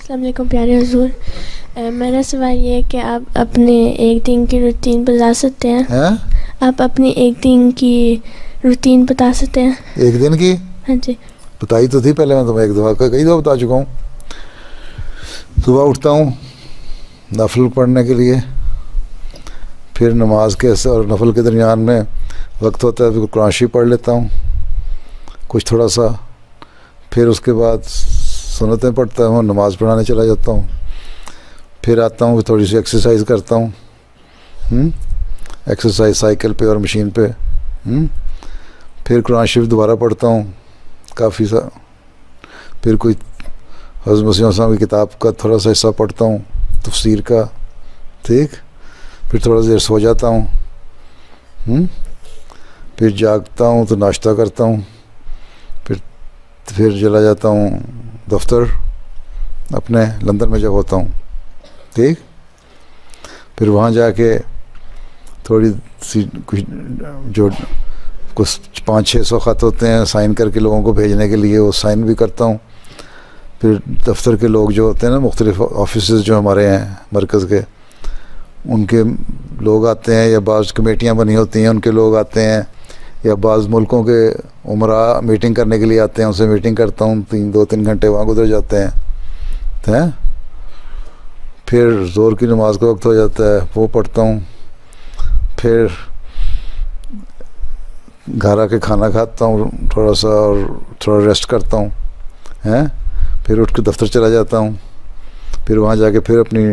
अस्सलाम वालेकुम प्यारे हुजूर। मेरा सवाल ये है कि आप अपने एक दिन की रूटीन बता सकते हैं? आप अपनी एक दिन की रूटीन बता सकते हैं? एक दिन की? हाँ जी। बताई तो थी पहले, मैं तुम्हें एक दफ़ा कई दफ़ा बता चुका हूँ। सुबह उठता हूँ नफल पढ़ने के लिए, फिर नमाज के और नफल के दरमियान में वक्त होता है फिर कुरान शरीफ पढ़ लेता हूँ कुछ थोड़ा सा, फिर उसके बाद सुन्नतें पढ़ता हूँ, नमाज़ पढ़ाने चला जाता हूँ, फिर आता हूँ थोड़ी सी एक्सरसाइज करता हूँ, एक्सरसाइज साइकिल पे और मशीन पे, फिर कुरान शरीफ दोबारा पढ़ता हूँ काफ़ी सा, फिर कोई हज़रत मसीह मौऊद की किताब का थोड़ा सा हिस्सा पढ़ता हूँ तफसीर का, ठीक, फिर थोड़ा देर सो जाता हूँ, फिर जागता हूँ तो नाश्ता करता हूँ, फिर चला जाता हूँ दफ्तर अपने लंदन में जब होता हूँ, ठीक, फिर वहाँ जाके थोड़ी सी कुछ जो कुछ 500-600 ख़त होते हैं साइन करके लोगों को भेजने के लिए, वो साइन भी करता हूँ। फिर दफ्तर के लोग जो होते हैं ना, मुख्तलिफ ऑफिस जो हमारे हैं मरकज़ के, उनके लोग आते हैं, या बाज़ कमेटियाँ बनी होती हैं उनके लोग आते हैं, या बाज़ मुल्कों के उमरा मीटिंग करने के लिए आते हैं, उनसे मीटिंग करता हूँ, 2-3 घंटे वहाँ गुजर जाते हैं। फिर ज़ोहर की नमाज का वक्त हो जाता है, वो पढ़ता हूँ, फिर घर आके खाना खाता हूँ थोड़ा सा और थोड़ा रेस्ट करता हूँ, फिर उठ के दफ्तर चला जाता हूँ, फिर वहाँ जाके फिर अपनी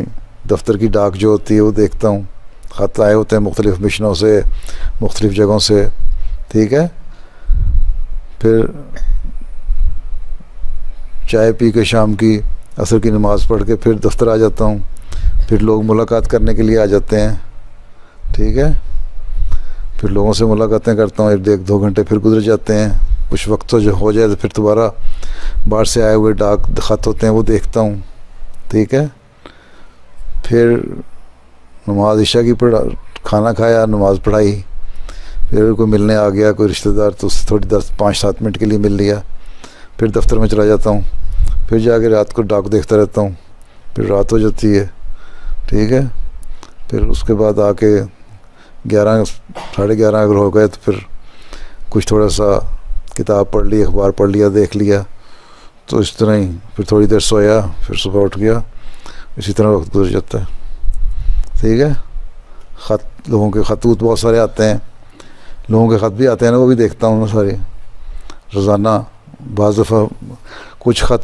दफ्तर की डाक जो होती है वो देखता हूँ, ख़त आए होते हैं मुख्तलिफ़ मिशनों से, मुख्तलिफ़ जगहों से, ठीक है। फिर चाय पी के शाम की असर की नमाज़ पढ़ के फिर दफ्तर आ जाता हूँ, फिर लोग मुलाकात करने के लिए आ जाते हैं, ठीक है, फिर लोगों से मुलाकातें करता हूँ, 1-2 घंटे फिर गुजर जाते हैं, कुछ वक्त तो जो हो जाए तो फिर दोबारा बाहर से आए हुए डाक ख़त होते हैं वो देखता हूँ, ठीक है, फिर नमाज इशा की खाना खाया, नमाज़ पढ़ाई, फिर कोई मिलने आ गया कोई रिश्तेदार तो उससे थोड़ी 10-5-7 मिनट के लिए मिल लिया, फिर दफ्तर में चला जाता हूँ, फिर जाके रात को डाक देखता रहता हूँ, फिर रात हो जाती है, ठीक है, फिर उसके बाद आके 11-11:30 अगर हो गए तो फिर कुछ थोड़ा सा किताब पढ़ ली, अखबार पढ़ लिया, देख लिया, तो इस तरह ही फिर थोड़ी देर सोया, फिर सुबह उठ गया, इसी तरह वक्त गुजर जाता है, ठीक है। ख़त लोगों के ख़तूत बहुत सारे आते हैं, लोगों के ख़त भी आते हैं ना, वो भी देखता हूँ मैं सारे रोज़ाना। बाज़ दफ़ा कुछ ख़त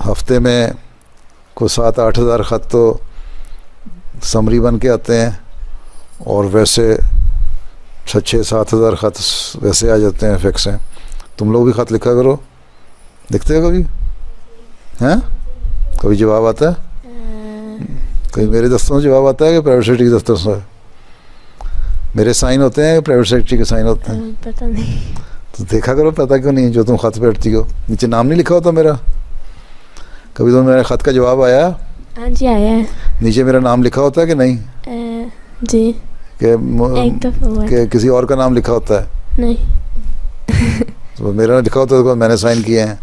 हफ्ते में को 7-8 हज़ार ख़त तो समरी बन के आते हैं, और वैसे 6-7 हज़ार ख़त वैसे आ जाते हैं, फिक्स हैं। तुम लोग भी ख़त लिखा करो, लिखते हो कभी? हैं? कभी जवाब आता है? कभी मेरे दफ्तर से जवाब आता है कि प्राइवेट सेक्रेटरी के दफ्तर से? मेरे साइन होते हैं, प्राइवेट सेक्रेटरी के साइन होते हैं? पता नहीं। तो देखा करो, पता क्यों नहीं? जो तुम ख़त बैठती हो नीचे नाम नहीं लिखा होता मेरा? कभी तो मेरे ख़त का जवाब आया? हाँ जी आया है। नीचे मेरा नाम लिखा होता है कि नहीं? जी। एक दफ़ा कि किसी और का नाम लिखा होता है? नहीं। तो मेरा लिखा होता है तो मैंने साइन किए हैं,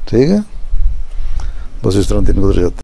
ठीक है, बस इस तरह दिन गुजर जाता है।